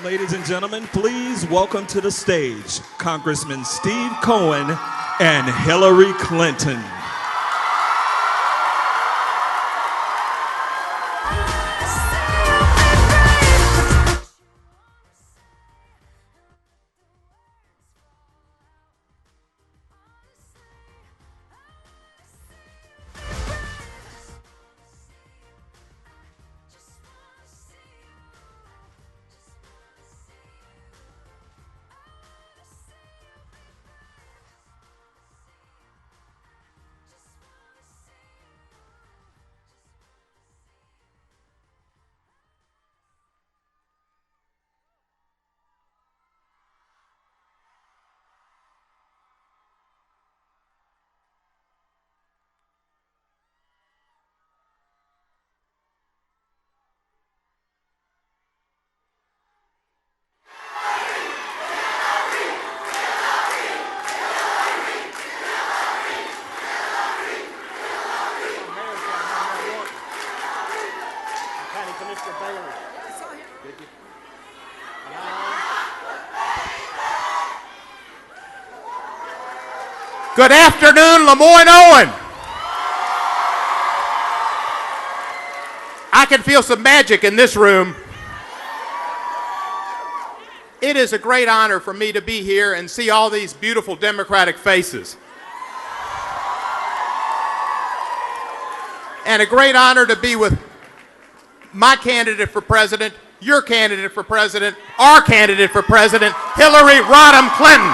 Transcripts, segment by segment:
Ladies and gentlemen, please welcome to the stage Congressman Steve Cohen and Hillary Clinton. Good afternoon, LeMoyne-Owen. I can feel some magic in this room. It is a great honor for me to be here and see all these beautiful Democratic faces. And a great honor to be with my candidate for president, your candidate for president, our candidate for president, Hillary Rodham Clinton.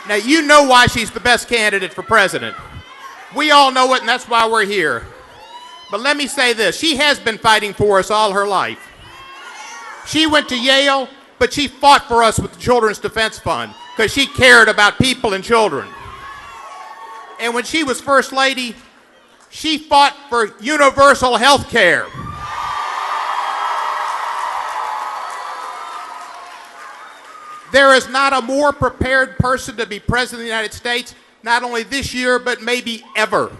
Now, you know why she's the best candidate for president. We all know it, and that's why we're here. But let me say this. She has been fighting for us all her life. She went to Yale, but she fought for us with the Children's Defense Fund because she cared about people and children. And when she was First Lady, she fought for universal health care. There is not a more prepared person to be president of the United States, not only this year, but maybe ever.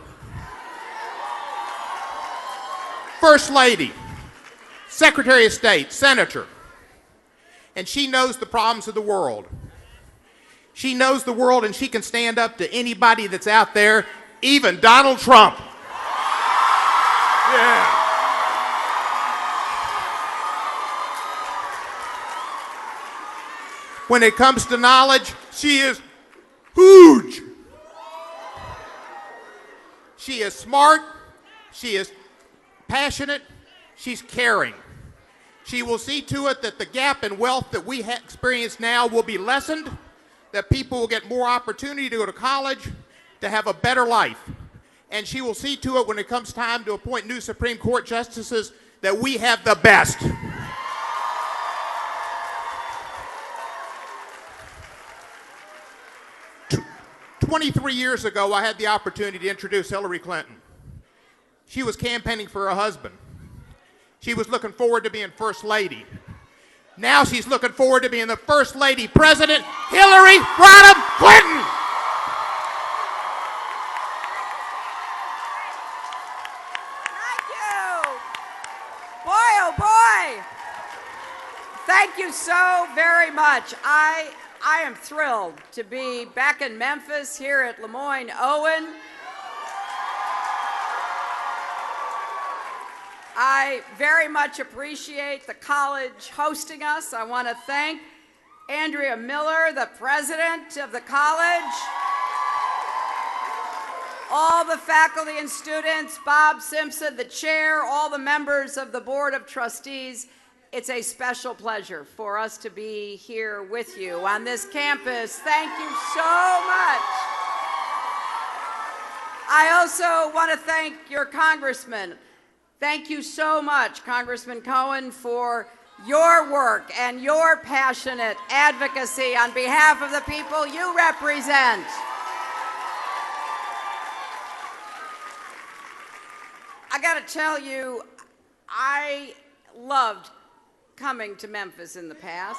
First Lady, Secretary of State, Senator, and she knows the problems of the world. She knows the world, and she can stand up to anybody that's out there, even Donald Trump. Yeah. When it comes to knowledge, she is huge. She is smart, she is passionate, she's caring. She will see to it that the gap in wealth that we experience now will be lessened, that people will get more opportunity to go to college, to have a better life. And she will see to it when it comes time to appoint new Supreme Court justices that we have the best. 23 years ago, I had the opportunity to introduce Hillary Clinton. She was campaigning for her husband. She was looking forward to being First Lady. Now she's looking forward to being the First Lady President, Hillary Rodham Clinton. Thank you. Boy, oh boy. Thank you so very much. I am thrilled to be back in Memphis here at LeMoyne-Owen. I very much appreciate the college hosting us. I want to thank Andrea Miller, the president of the college, all the faculty and students, Bob Simpson, the chair, all the members of the Board of Trustees. It's a special pleasure for us to be here with you on this campus. Thank you so much. I also want to thank your congressman. Thank you so much, Congressman Cohen, for your work and your passionate advocacy on behalf of the people you represent. I got to tell you, I loved coming to Memphis in the past.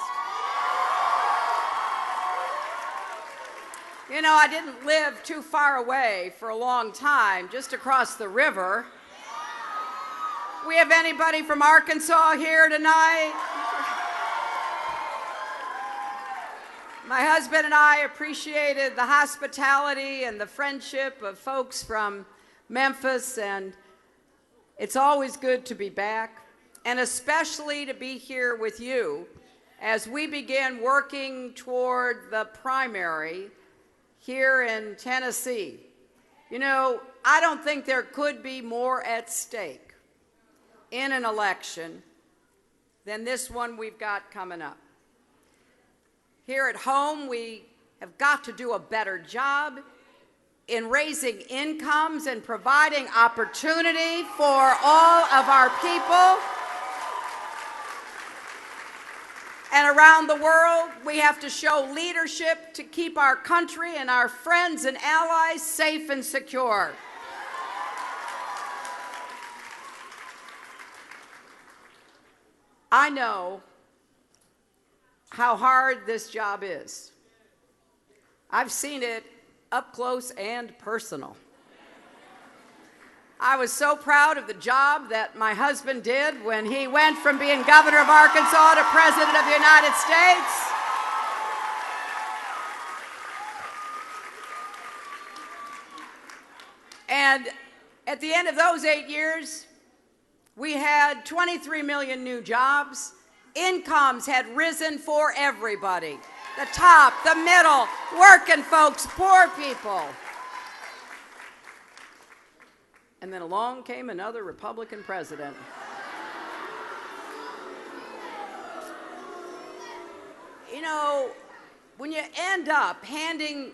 You know, I didn't live too far away for a long time, just across the river. We have anybody from Arkansas here tonight? My husband and I appreciated the hospitality and the friendship of folks from Memphis, and it's always good to be back, and especially to be here with you as we begin working toward the primary here in Tennessee. You know, I don't think there could be more at stake in an election than this one we've got coming up. Here at home, we have got to do a better job in raising incomes and providing opportunity for all of our people. And around the world, we have to show leadership to keep our country and our friends and allies safe and secure. I know how hard this job is. I've seen it up close and personal. I was so proud of the job that my husband did when he went from being governor of Arkansas to president of the United States. And at the end of those 8 years, we had 23 million new jobs. Incomes had risen for everybody. The top, the middle, working folks, poor people. And then along came another Republican president. You know, when you end up handing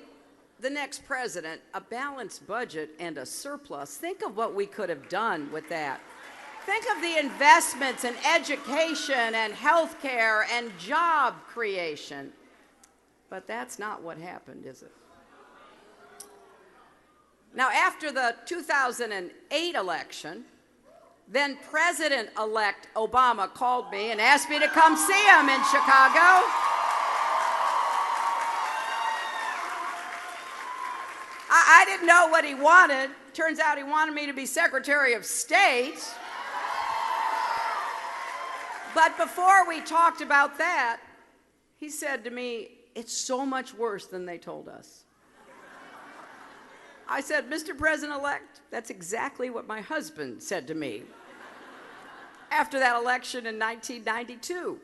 the next president a balanced budget and a surplus, think of what we could have done with that. Think of the investments in education and health care and job creation. But that's not what happened, is it? Now, after the 2008 election, then President-elect Obama called me and asked me to come see him in Chicago. I didn't know what he wanted. Turns out he wanted me to be Secretary of State. But before we talked about that, he said to me, "It's so much worse than they told us." I said, "Mr. President-elect, that's exactly what my husband said to me after that election in 1992.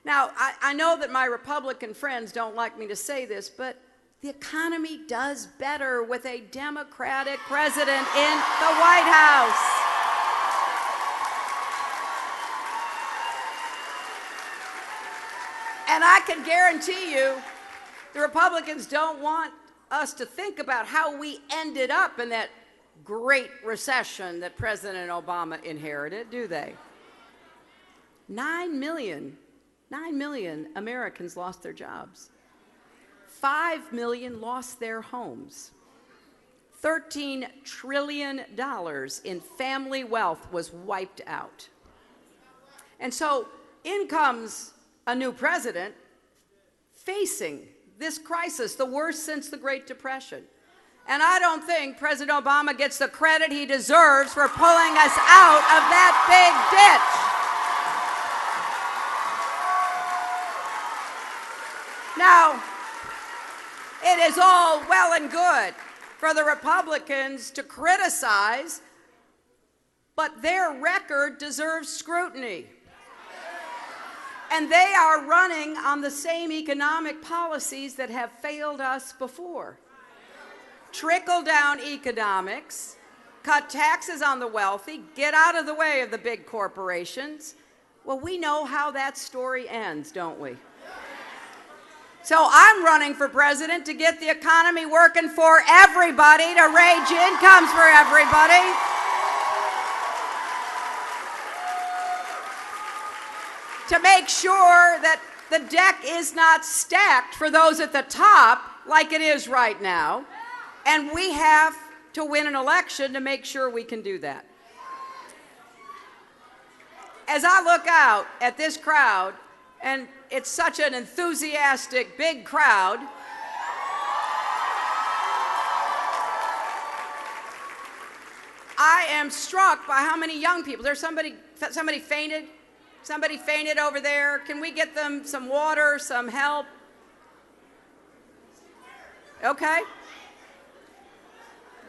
Now, I know that my Republican friends don't like me to say this, but the economy does better with a Democratic president in the White House. And I can guarantee you, the Republicans don't want us to think about how we ended up in that great recession that President Obama inherited, do they? 9 million Americans lost their jobs. 5 million lost their homes. $13 trillion in family wealth was wiped out. And so in comes a new president facing this crisis, the worst since the Great Depression. And I don't think President Obama gets the credit he deserves for pulling us out of that big ditch. Now, it is all well and good for the Republicans to criticize, but their record deserves scrutiny. And they are running on the same economic policies that have failed us before. Trickle-down economics, cut taxes on the wealthy, get out of the way of the big corporations. Well, we know how that story ends, don't we? So I'm running for president to get the economy working for everybody, to raise incomes for everybody. To make sure that the deck is not stacked for those at the top like it is right now. And we have to win an election to make sure we can do that. As I look out at this crowd, and it's such an enthusiastic, big crowd, I am struck by how many young people. There's somebody fainted? Somebody fainted over there. Can we get them some water, some help? Okay.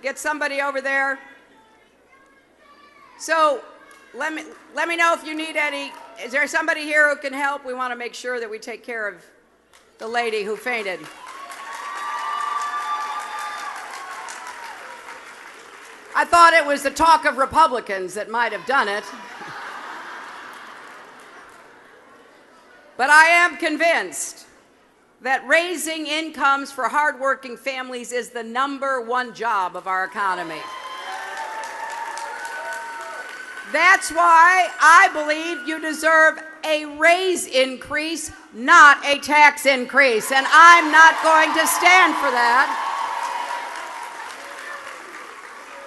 Get somebody over there. So let me know if you need any. Is there somebody here who can help? We want to make sure that we take care of the lady who fainted. I thought it was the talk of Republicans that might have done it. But I am convinced that raising incomes for hardworking families is the #1 job of our economy. That's why I believe you deserve a raise increase, not a tax increase. And I'm not going to stand for that.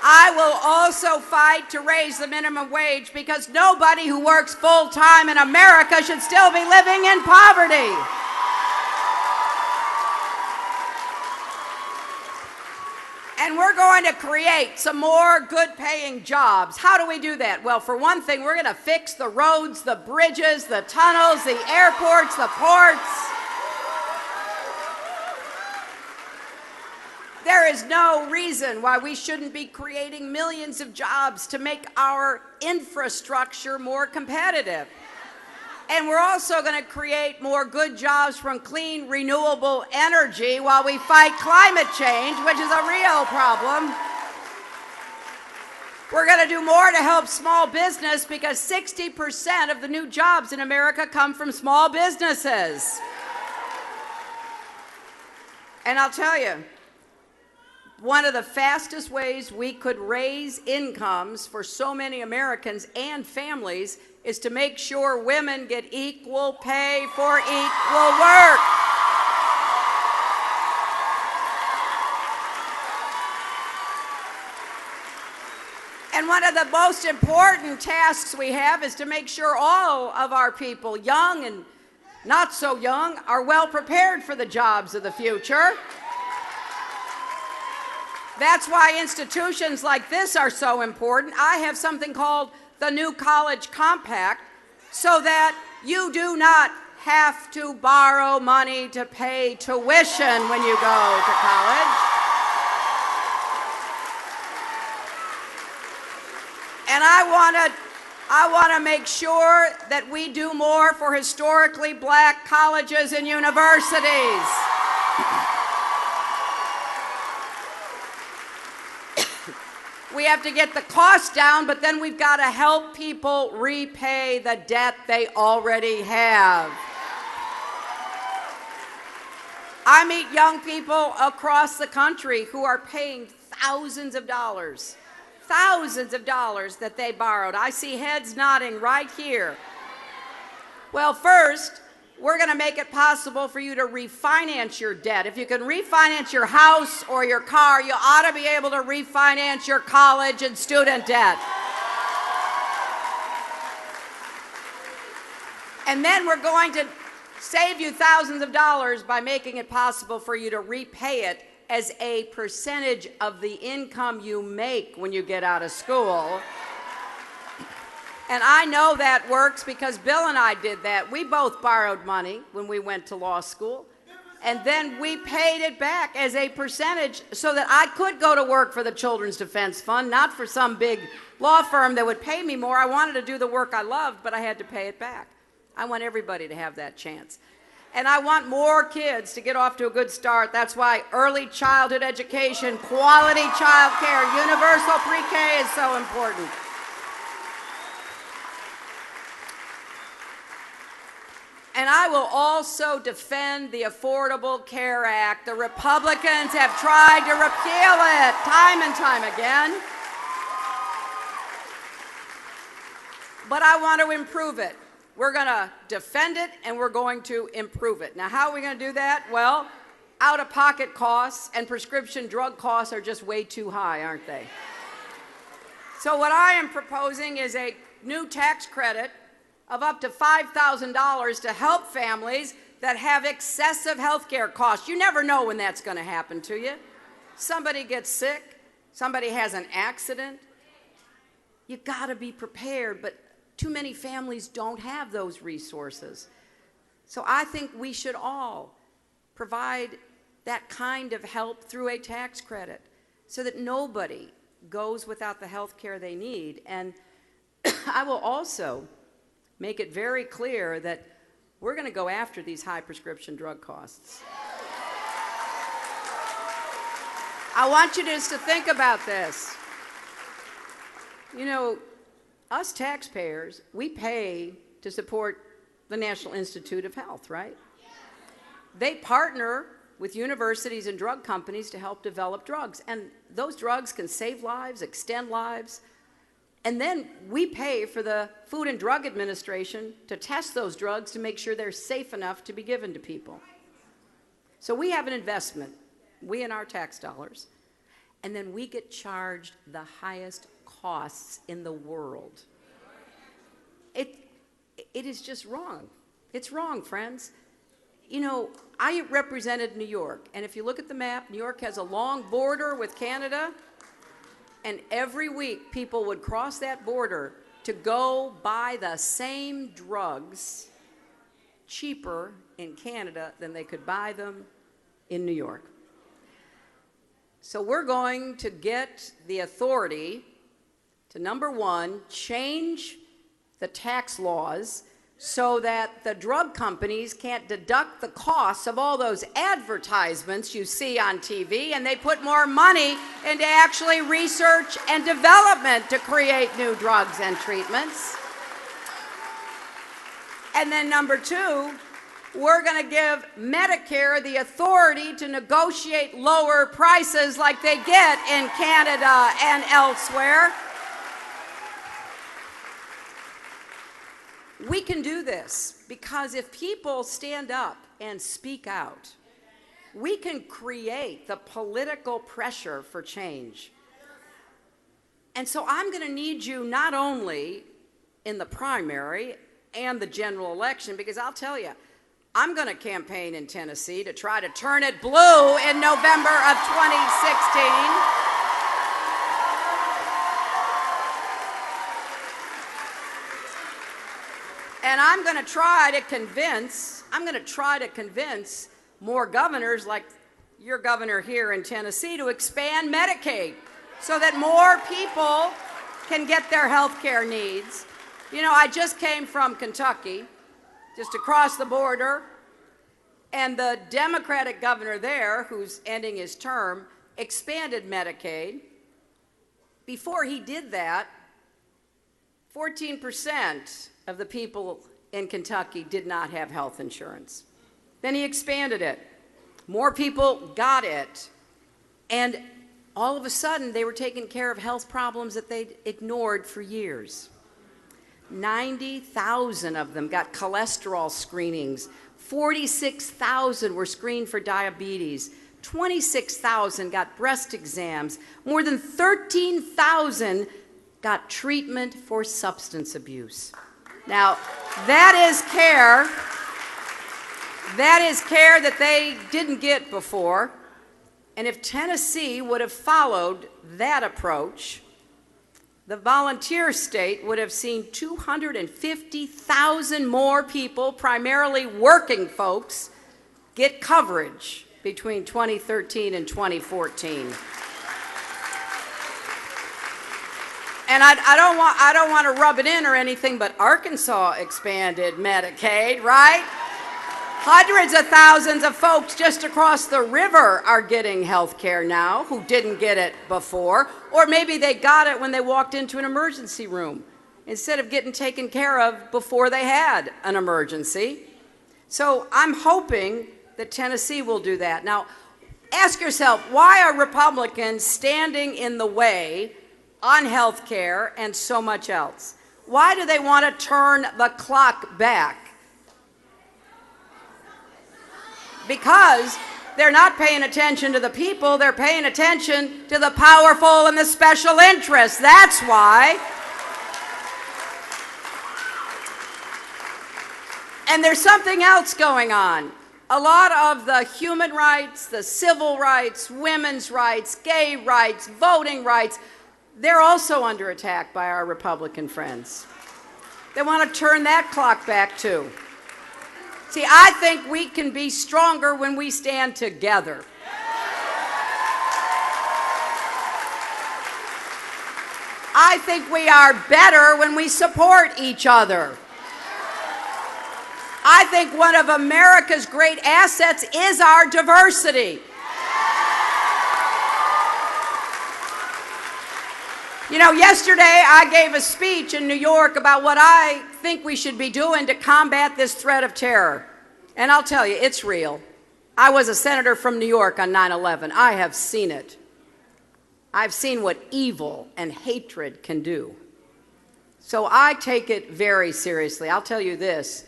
I will also fight to raise the minimum wage because nobody who works full-time in America should still be living in poverty. And we're going to create some more good-paying jobs. How do we do that? Well, for one thing, we're going to fix the roads, the bridges, the tunnels, the airports, the ports. There is no reason why we shouldn't be creating millions of jobs to make our infrastructure more competitive. And we're also going to create more good jobs from clean, renewable energy while we fight climate change, which is a real problem. We're going to do more to help small business because 60% of the new jobs in America come from small businesses. And I'll tell you, one of the fastest ways we could raise incomes for so many Americans and families is to make sure women get equal pay for equal work. And one of the most important tasks we have is to make sure all of our people, young and not so young, are well prepared for the jobs of the future. That's why institutions like this are so important. I have something called the New College Compact so that you do not have to borrow money to pay tuition when you go to college. And I want to make sure that we do more for historically black colleges and universities. We have to get the cost down, but then we've got to help people repay the debt they already have. I meet young people across the country who are paying thousands of dollars that they borrowed. I see heads nodding right here. Well, first, we're going to make it possible for you to refinance your debt. If you can refinance your house or your car, you ought to be able to refinance your college and student debt. And then we're going to save you thousands of dollars by making it possible for you to repay it as a percentage of the income you make when you get out of school. And I know that works because Bill and I did that. We both borrowed money when we went to law school, and then we paid it back as a percentage so that I could go to work for the Children's Defense Fund, not for some big law firm that would pay me more. I wanted to do the work I loved, but I had to pay it back. I want everybody to have that chance. And I want more kids to get off to a good start. That's why early childhood education, quality child care, universal pre-K is so important. And I will also defend the Affordable Care Act. The Republicans have tried to repeal it time and time again. But I want to improve it. We're going to defend it and we're going to improve it. Now, how are we going to do that? Well, out-of-pocket costs and prescription drug costs are just way too high, aren't they? So what I am proposing is a new tax credit of up to $5,000 to help families that have excessive health care costs. You never know when that's going to happen to you. Somebody gets sick, somebody has an accident, You got to be prepared, but too many families don't have those resources. So I think we should all provide that kind of help through a tax credit so that nobody goes without the health care they need. And I will also make it very clear that we're going to go after these high prescription drug costs. I want you just to think about this. You know, us taxpayers, we pay to support the National Institute of Health, right? They partner with universities and drug companies to help develop drugs. And those drugs can save lives, extend lives. And then we pay for the Food and Drug Administration to test those drugs to make sure they're safe enough to be given to people. So we have an investment, we and our tax dollars, and then we get charged the highest costs in the world. It is just wrong. It's wrong, friends. You know, I represented New York, and if you look at the map, New York has a long border with Canada, and every week people would cross that border to go buy the same drugs cheaper in Canada than they could buy them in New York. So we're going to get the authority to, number one, change the tax laws so that the drug companies can't deduct the costs of all those advertisements you see on TV, and they put more money into actually research and development to create new drugs and treatments. And then number two, we're going to give Medicare the authority to negotiate lower prices like they get in Canada and elsewhere. We can do this because if people stand up and speak out, we can create the political pressure for change. And so I'm going to need you not only in the primary and the general election, because I'll tell you, I'm going to campaign in Tennessee to try to turn it blue in November of 2016. And I'm going to try to convince more governors like your governor here in Tennessee to expand Medicaid so that more people can get their health care needs. You know, I just came from Kentucky, just across the border, and the Democratic governor there, who's ending his term, expanded Medicaid. Before he did that, 14% of the people in Kentucky did not have health insurance. Then he expanded it. More people got it. And all of a sudden, they were taking care of health problems that they'd ignored for years. 90,000 of them got cholesterol screenings. 46,000 were screened for diabetes. 26,000 got breast exams. More than 13,000 got treatment for substance abuse. Now, that is care that they didn't get before. And if Tennessee would have followed that approach, the volunteer state would have seen 250,000 more people, primarily working folks, get coverage between 2013 and 2014. And I don't want to rub it in or anything, but Arkansas expanded Medicaid, right? Hundreds of thousands of folks just across the river are getting health care now who didn't get it before, or maybe they got it when they walked into an emergency room instead of getting taken care of before they had an emergency. So I'm hoping that Tennessee will do that. Now, ask yourself, why are Republicans standing in the way on health care and so much else? Why do they want to turn the clock back? Because they're not paying attention to the people, they're paying attention to the powerful and the special interests. That's why. And there's something else going on. A lot of the human rights, the civil rights, women's rights, gay rights, voting rights, they're also under attack by our Republican friends. They want to turn that clock back too. See, I think we can be stronger when we stand together. I think we are better when we support each other. I think one of America's great assets is our diversity. You know, yesterday I gave a speech in New York about what I think we should be doing to combat this threat of terror. And I'll tell you, it's real. I was a senator from New York on 9/11. I have seen it. I've seen what evil and hatred can do. So I take it very seriously. I'll tell you this.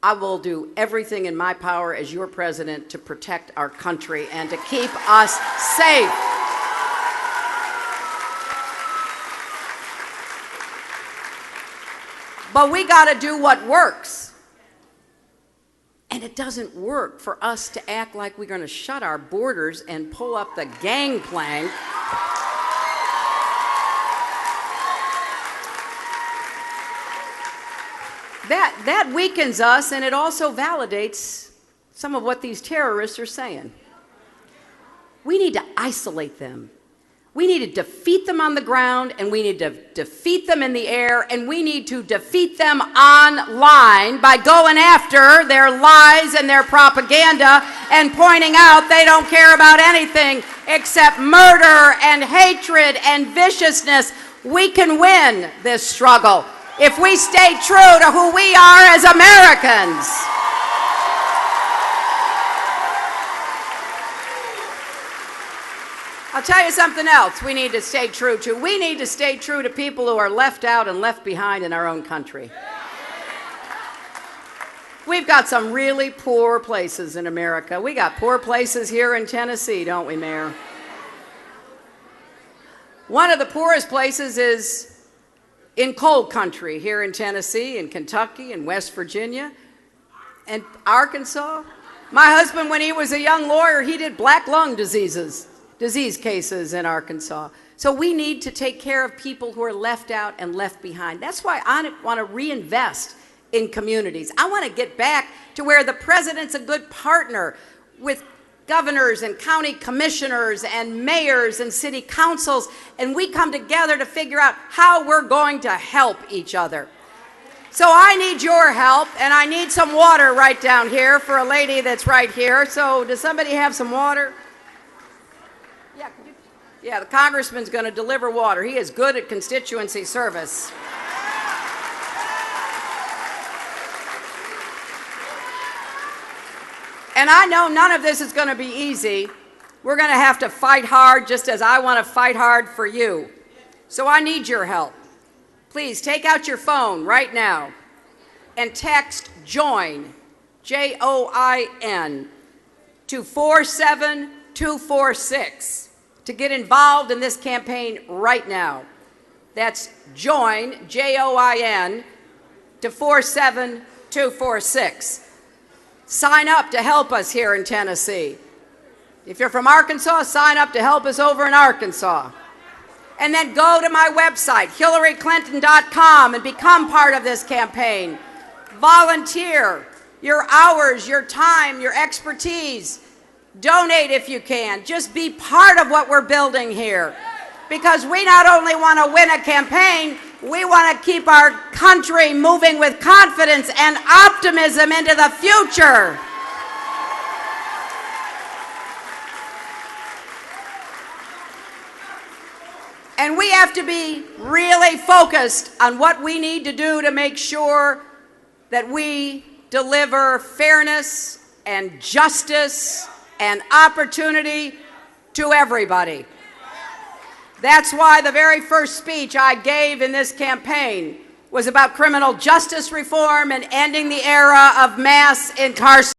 I will do everything in my power as your president to protect our country and to keep us safe. But we got to do what works. And it doesn't work for us to act like we're going to shut our borders and pull up the gangplank. That weakens us, and it also validates some of what these terrorists are saying. We need to isolate them. We need to defeat them on the ground, and we need to defeat them in the air, and we need to defeat them online by going after their lies and their propaganda and pointing out they don't care about anything except murder and hatred and viciousness. We can win this struggle if we stay true to who we are as Americans. I'll tell you something else we need to stay true to. We need to stay true to people who are left out and left behind in our own country. We've got some really poor places in America. We got poor places here in Tennessee, don't we, Mayor? One of the poorest places is in coal country here in Tennessee, in Kentucky, and West Virginia, and Arkansas. My husband, when he was a young lawyer, he did black lung disease cases in Arkansas. So we need to take care of people who are left out and left behind. That's why I want to reinvest in communities. I want to get back to where the president's a good partner with governors and county commissioners and mayors and city councils, and we come together to figure out how we're going to help each other. So I need your help, and I need some water right down here for a lady that's right here. So does somebody have some water? Yeah, the congressman's going to deliver water. He is good at constituency service. And I know none of this is going to be easy. We're going to have to fight hard, just as I want to fight hard for you. So I need your help. Please take out your phone right now and text JOIN, J-O-I-N, to 47246 to get involved in this campaign right now. That's JOIN, J-O-I-N, to 47246. Sign up to help us here in Tennessee. If you're from Arkansas, sign up to help us over in Arkansas. And then go to my website, HillaryClinton.com, and become part of this campaign. Volunteer your hours, your time, your expertise. Donate if you can. Just be part of what we're building here. Because we not only want to win a campaign, we want to keep our country moving with confidence and optimism into the future. And we have to be really focused on what we need to do to make sure that we deliver fairness and justice and opportunity to everybody. That's why the very first speech I gave in this campaign was about criminal justice reform and ending the era of mass incarceration.